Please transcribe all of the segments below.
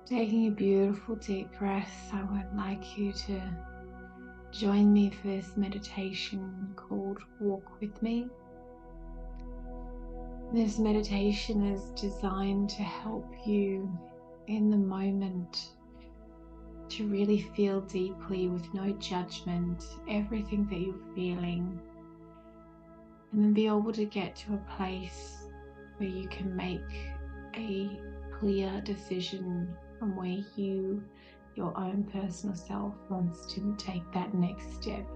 Taking a beautiful deep breath, I would like you to join me for this meditation called Walk With Me. This meditation is designed to help you in the moment to really feel deeply with no judgment, everything that you're feeling, and then be able to get to a place where you can make a clear decision from where you, your own personal self, wants to take that next step.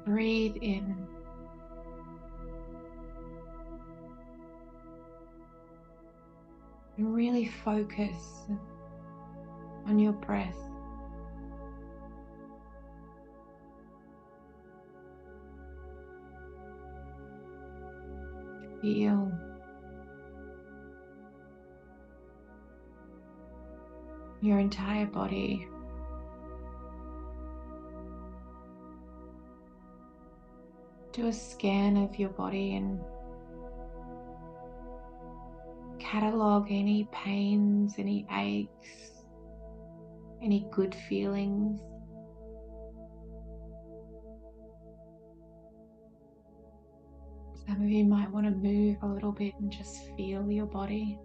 Breathe in. And really focus on your breath. Feel your entire body. Do a scan of your body and catalog any pains, any aches, any good feelings. Some of you might want to move a little bit and just feel your body.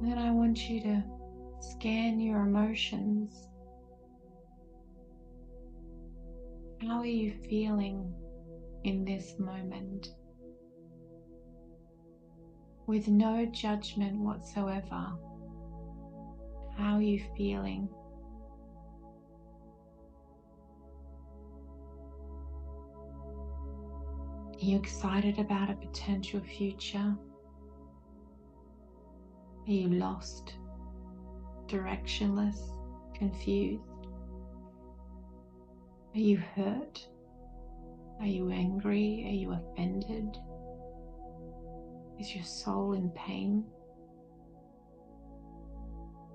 And then I want you to scan your emotions. How are you feeling in this moment? With no judgment whatsoever. How are you feeling? Are you excited about a potential future? Are you lost, directionless, confused? Are you hurt? Are you angry? Are you offended? Is your soul in pain?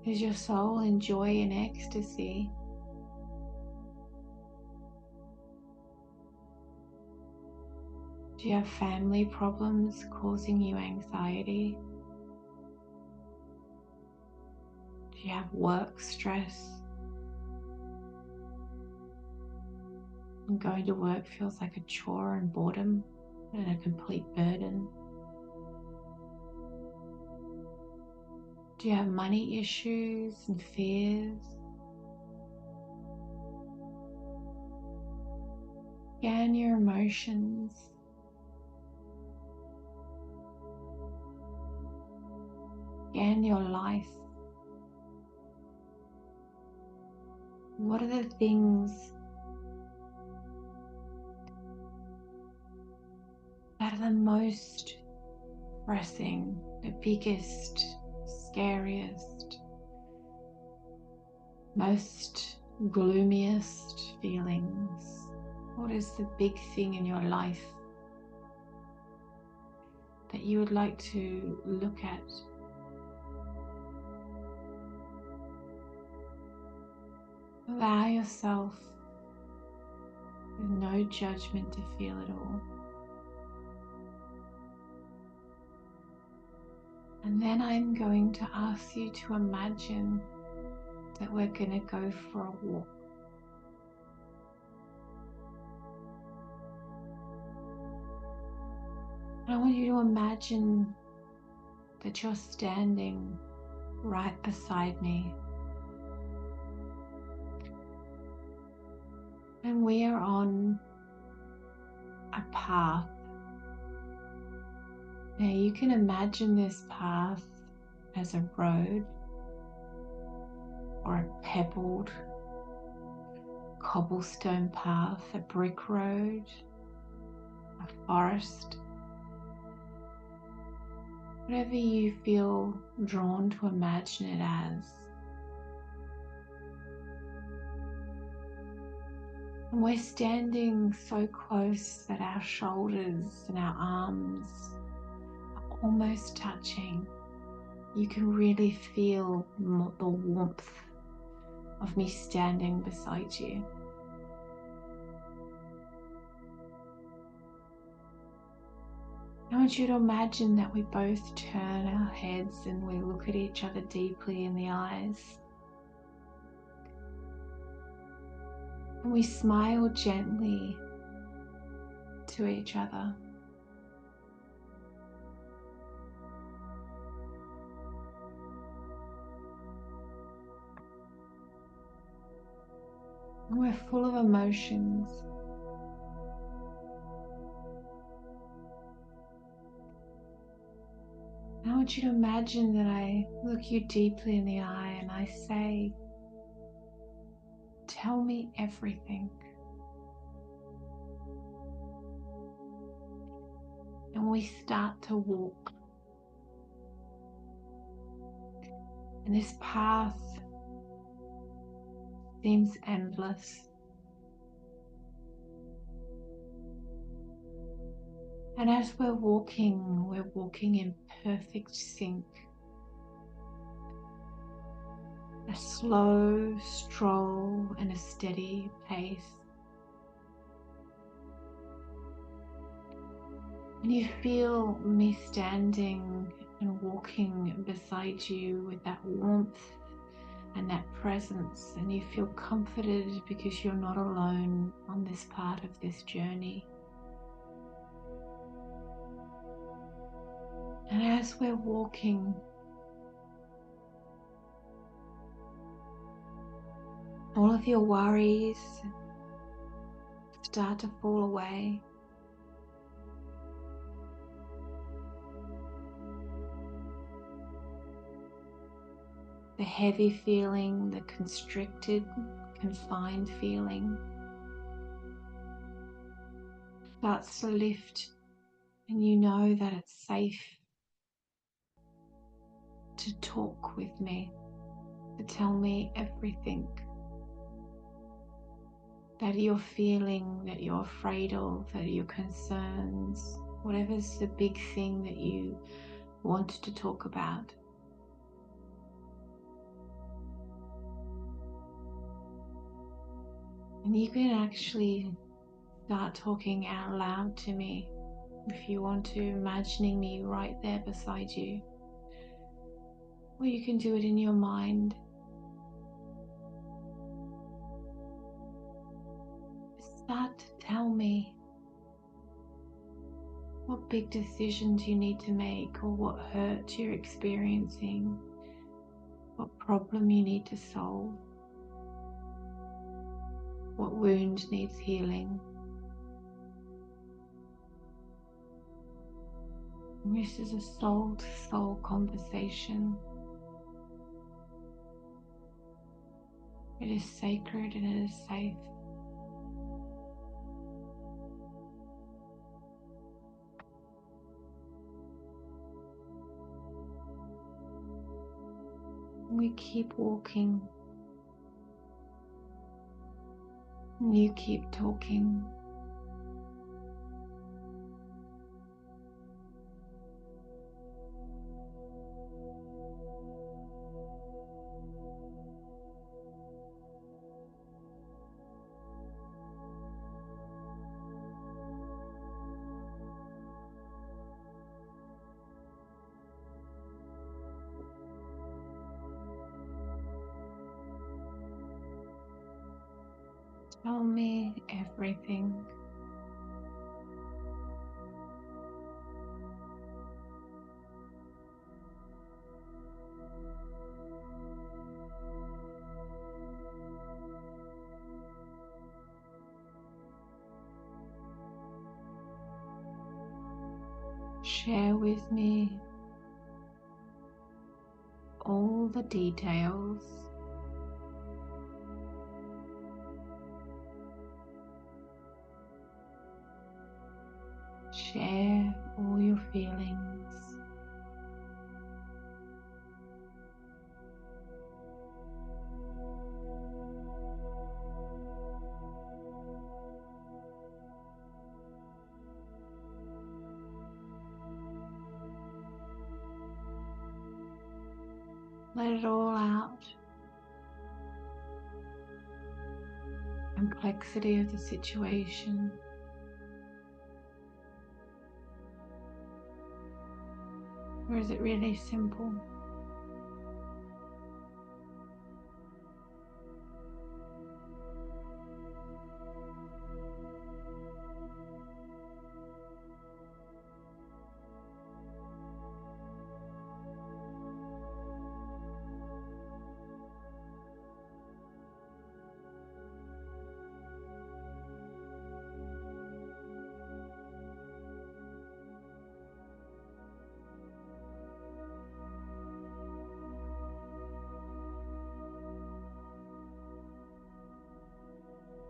Is your soul in joy and ecstasy? Do you have family problems causing you anxiety? Do you have work stress? And going to work feels like a chore and boredom and a complete burden? Do you have money issues and fears? Scan your emotions. Scan your life. What are the things that are the most pressing, the biggest, scariest, most gloomiest feelings? What is the big thing in your life that you would like to look at? Allow yourself with no judgment to feel it all. And then I'm going to ask you to imagine that we're going to go for a walk. I want you to imagine that you're standing right beside me. And we are on a path. Now you can imagine this path as a road or a pebbled cobblestone path, a brick road, a forest. Whatever you feel drawn to imagine it as. And we're standing so close that our shoulders and our arms are almost touching. You can really feel the warmth of me standing beside you. I want you to imagine that we both turn our heads and we look at each other deeply in the eyes. And we smile gently to each other. And we're full of emotions. I want you to imagine that I look you deeply in the eye and I say, tell me everything. And we start to walk. And this path seems endless. And as we're walking in perfect sync. A slow stroll and a steady pace. And you feel me standing and walking beside you with that warmth and that presence, and you feel comforted because you're not alone on this part of this journey. And as we're walking, all of your worries start to fall away. The heavy feeling, the constricted, confined feeling starts to lift, and you know that it's safe to talk with me, to tell me everything that you're feeling, that you're afraid of, that are your concerns, whatever's the big thing that you want to talk about. And you can actually start talking out loud to me if you want to, imagining me right there beside you. Or you can do it in your mind. Start to tell me what big decisions you need to make, or what hurt you're experiencing, what problem you need to solve, what wound needs healing. And this is a soul-to-soul conversation. It is sacred and it is safe. We keep walking. And you keep talking. Tell me everything. Share with me all the details. Share all your feelings. Let it all out. Complexity of the situation. is it really simple?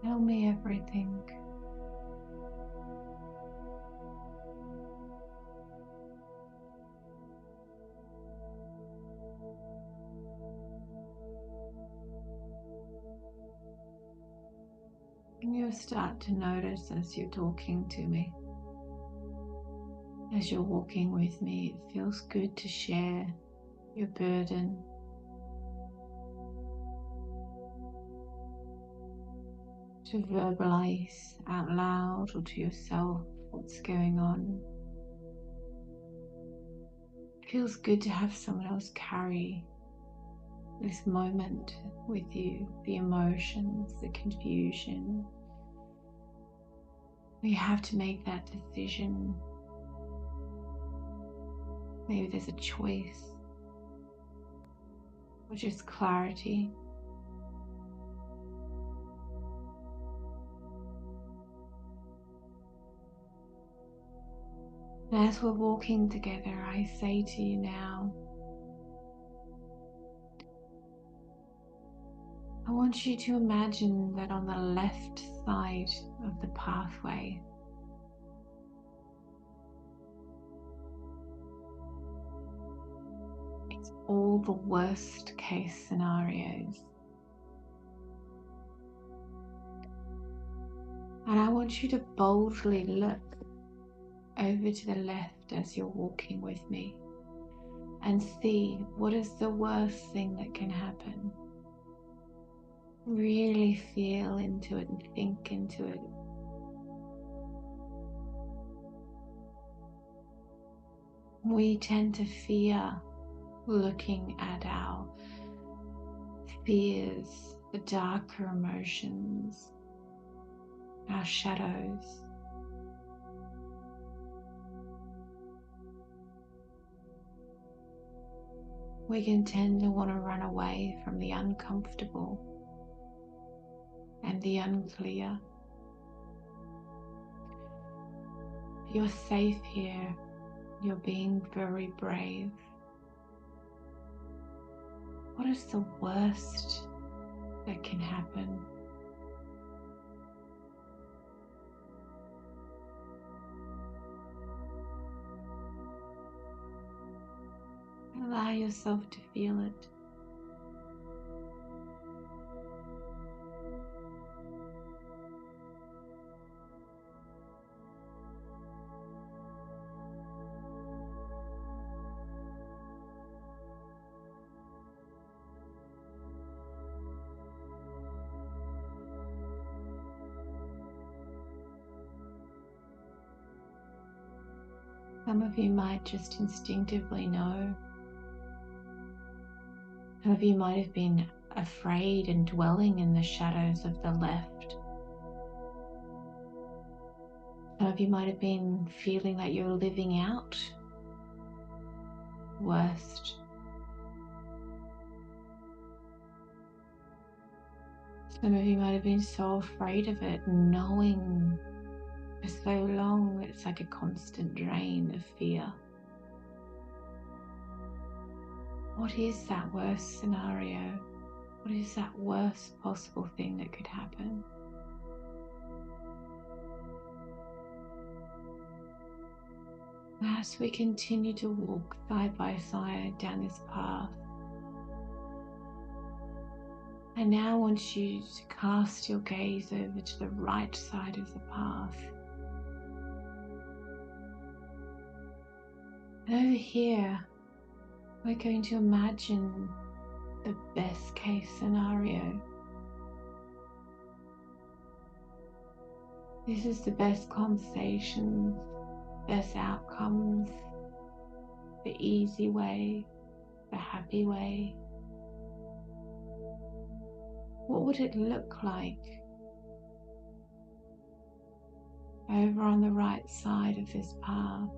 Tell me everything. And you'll start to notice as you're talking to me, as you're walking with me, it feels good to share your burden. To verbalize out loud or to yourself what's going on. It feels good to have someone else carry this moment with you, the emotions, the confusion. We have to make that decision. Maybe there's a choice or just clarity. And as we're walking together, I say to you now, I want you to imagine that on the left side of the pathway, it's all the worst case scenarios. And I want you to boldly look over to the left as you're walking with me and see what is the worst thing that can happen. Really feel into it and think into it. We tend to fear looking at our fears, the darker emotions, our shadows. We can tend to want to run away from the uncomfortable and the unclear. You're safe here. You're being very brave. What is the worst that can happen? Allow yourself to feel it. Some of you might just instinctively know. Some of you might have been afraid and dwelling in the shadows of the left. Some of you might have been feeling that you're living out worst. Some of you might have been so afraid of it, knowing for so long it's like a constant drain of fear. What is that worst scenario? What is that worst possible thing that could happen? As we continue to walk side by side down this path, I now want you to cast your gaze over to the right side of the path. And over here, we're going to imagine the best case scenario. This is the best conversations, best outcomes, the easy way, the happy way? What would it look like over on the right side of this path?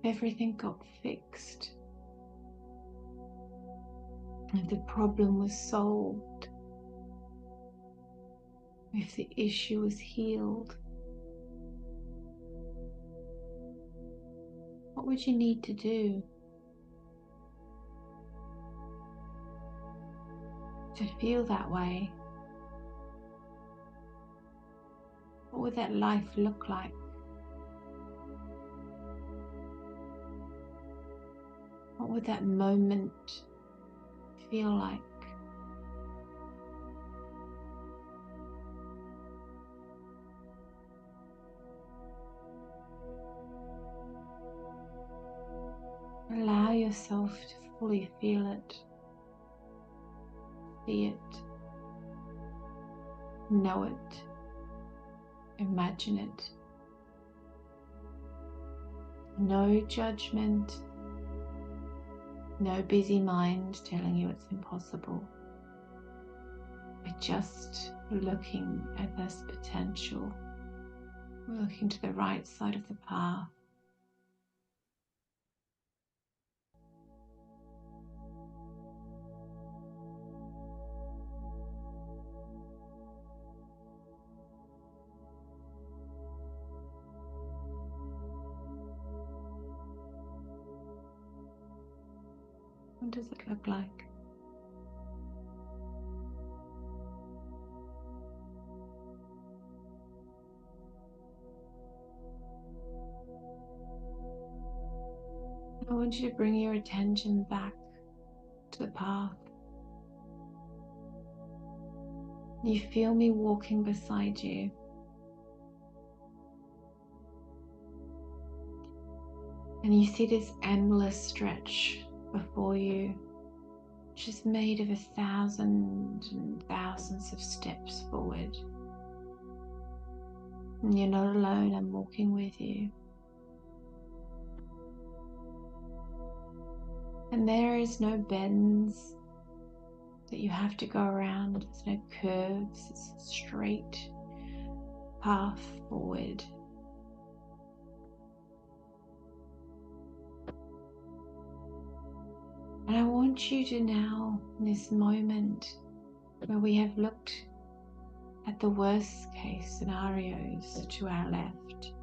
If everything got fixed, if the problem was solved, if the issue was healed, what would you need to do to feel that way? What would that life look like? What would that moment feel like? Allow yourself to fully feel it, see it, know it, imagine it. No judgment, no busy mind telling you it's impossible. We're just looking at this potential. We're looking to the right side of the path. What does it look like? I want you to bring your attention back to the path. You feel me walking beside you. And you see this endless stretch before you, which is made of 1,000 and thousands of steps forward. And you're not alone, I'm walking with you. And there is no bends that you have to go around, there's no curves, it's a straight path forward. And I want you to now, in this moment where we have looked at the worst case scenarios to our left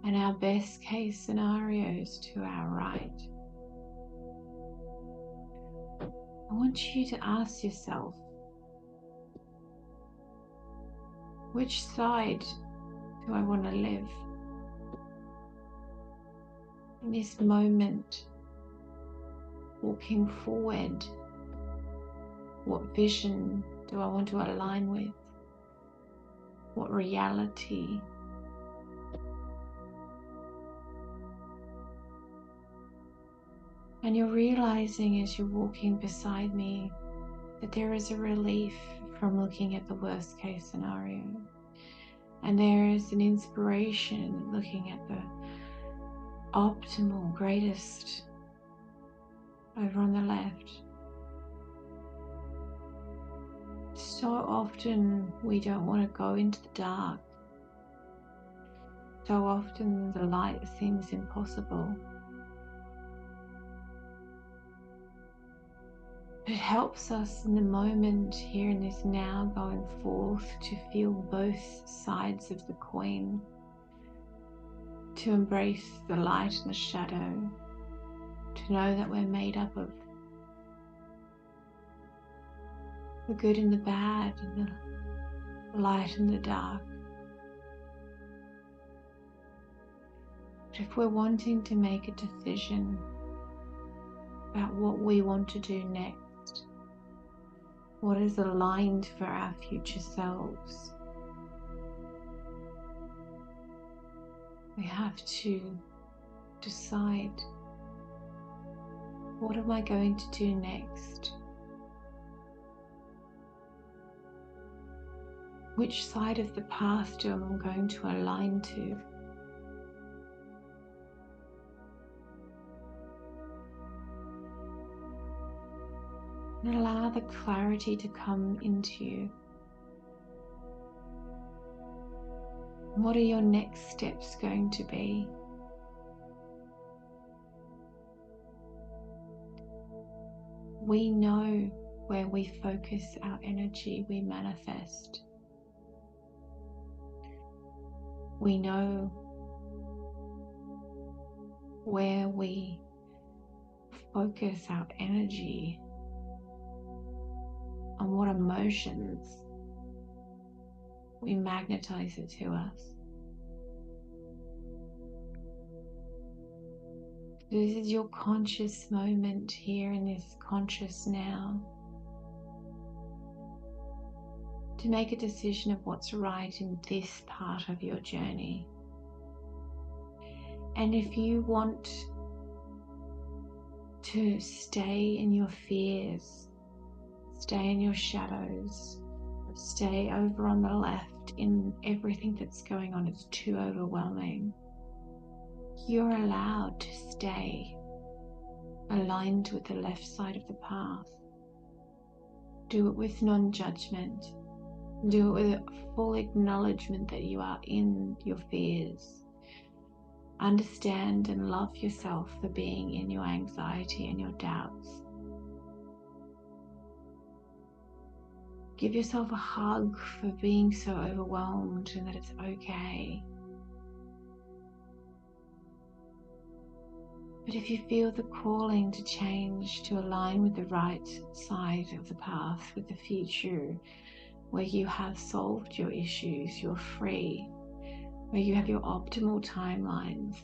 and our best case scenarios to our right, I want you to ask yourself, which side do I want to live? In this moment, walking forward, what vision do I want to align with? What reality? And you're realizing as you're walking beside me that there is a relief from looking at the worst case scenario. And there is an inspiration looking at the optimal, greatest over on the left. So often we don't want to go into the dark. So often the light seems impossible. It helps us in the moment, here in this now, going forth to feel both sides of the coin, to embrace the light and the shadow, to know that we're made up of the good and the bad, and the light and the dark. But if we're wanting to make a decision about what we want to do next, what is aligned for our future selves, we have to decide, what am I going to do next? Which side of the path am I going to align to? And allow the clarity to come into you. What are your next steps going to be? We know where we focus our energy, we manifest. We know where we focus our energy, on what emotions, we magnetize it to us. This is your conscious moment here in this conscious now to make a decision of what's right in this part of your journey. And if you want to stay in your fears, stay in your shadows, stay over on the left in everything that's going on, it's too overwhelming, you're allowed to stay aligned with the left side of the path. Do it with non-judgment. Do it with a full acknowledgement that you are in your fears. Understand and love yourself for being in your anxiety and your doubts. Give yourself a hug for being so overwhelmed and that it's okay. But if you feel the calling to change, to align with the right side of the path, with the future, where you have solved your issues, you're free, where you have your optimal timelines,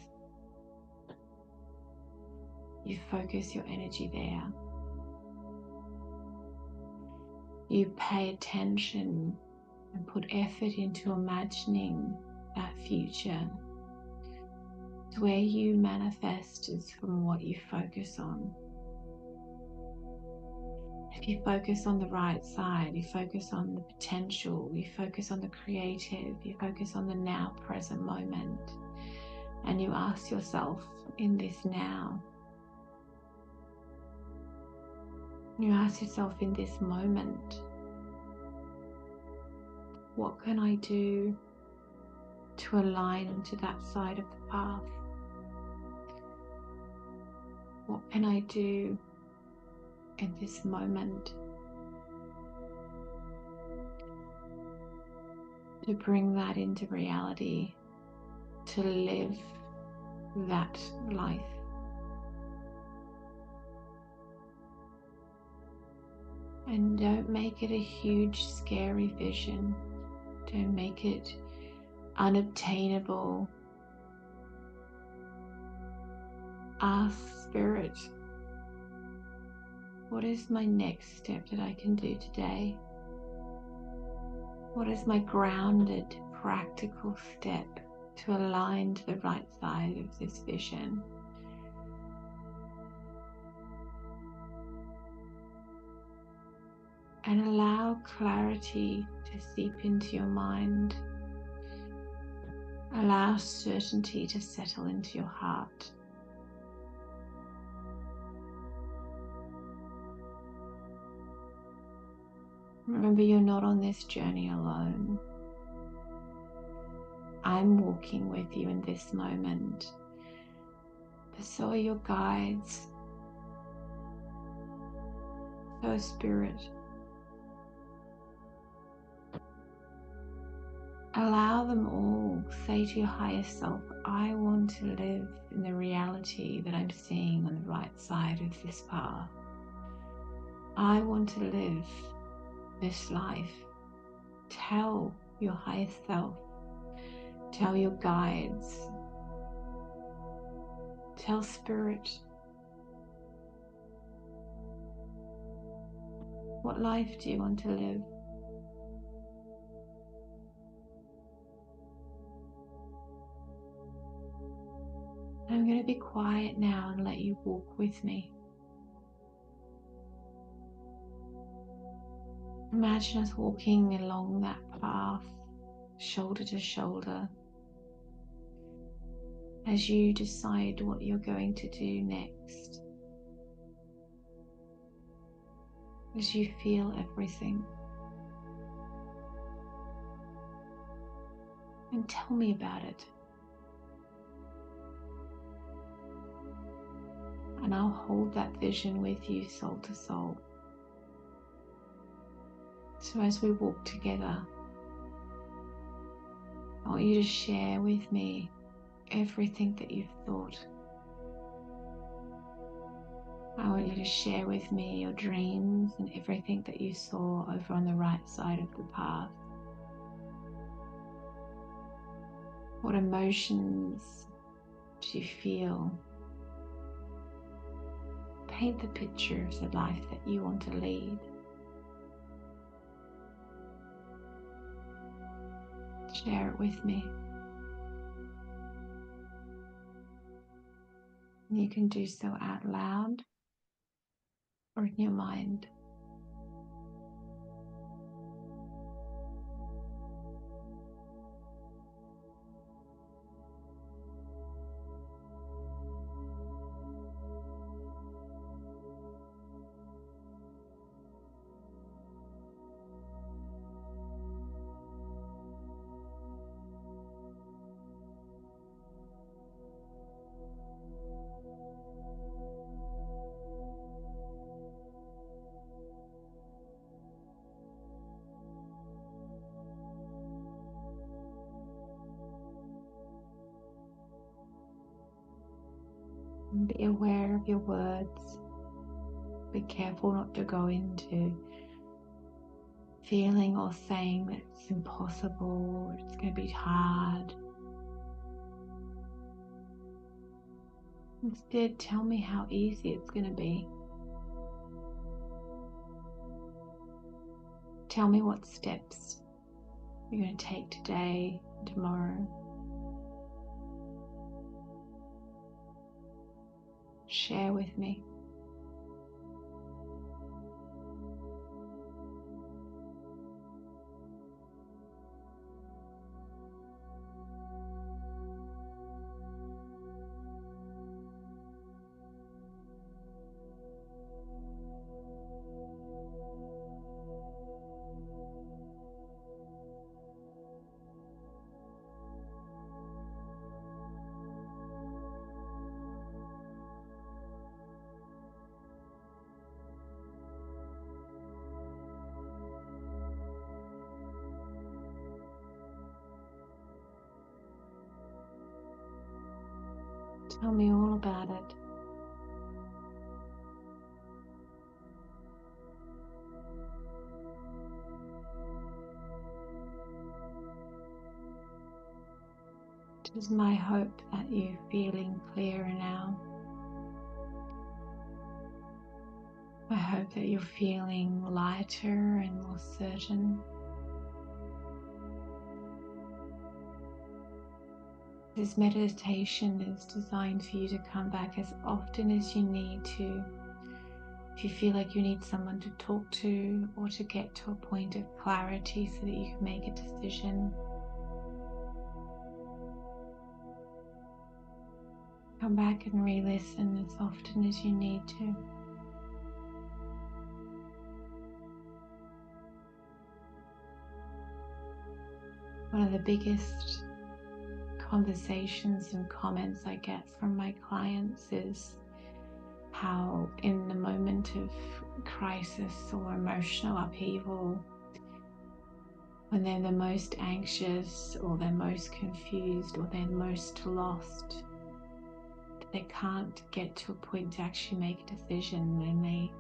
you focus your energy there. You pay attention and put effort into imagining that future. It's where you manifest is from what you focus on. If you focus on the right side, you focus on the potential, you focus on the creative, you focus on the now present moment, and you ask yourself in this now, you ask yourself in this moment, what can I do to align to that side of the path? What can I do in this moment to bring that into reality, to live that life? And don't make it a huge, scary vision. Don't make it unobtainable. Ask Spirit, what is my next step that I can do today? What is my grounded, practical step to align to the right side of this vision? And allow clarity to seep into your mind. Allow certainty to settle into your heart. Remember, you're not on this journey alone. I'm walking with you in this moment, but so are your guides, so is Spirit. Allow them all. Say to your higher self, I want to live in the reality that I'm seeing on the right side of this path. I want to live this life. Tell your higher self, tell your guides, tell Spirit, what life do you want to live? I'm going to be quiet now and let you walk with me. Imagine us walking along that path, shoulder to shoulder, as you decide what you're going to do next. as you feel everything. And tell me about it. And I'll hold that vision with you soul to soul. So as we walk together, I want you to share with me everything that you've thought. I want you to share with me your dreams and everything that you saw over on the right side of the path. What emotions do you feel? Paint the picture of the life that you want to lead. Share it with me. You can do so out loud or in your mind. And be aware of your words. Be careful not to go into feeling or saying that it's impossible or it's going to be hard. Instead, tell me how easy it's going to be. Tell me what steps you're going to take today, tomorrow. Share with me. Tell me all about it. It is my hope that you're feeling clearer now. I hope that you're feeling lighter and more certain. This meditation is designed for you to come back as often as you need to. If you feel like you need someone to talk to or to get to a point of clarity so that you can make a decision, come back and re-listen as often as you need to. One of the biggest conversations and comments I get from my clients is how in the moment of crisis or emotional upheaval, when they're the most anxious or they're most confused or they're most lost, they can't get to a point to actually make a decision, and they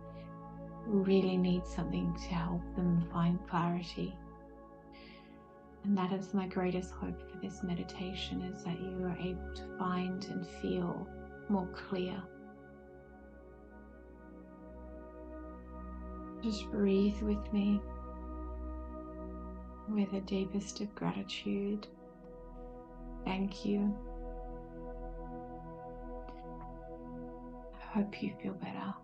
really need something to help them find clarity. And that is my greatest hope for this meditation, is that you are able to find and feel more clear. Just breathe with me with the deepest of gratitude. Thank you. I hope you feel better.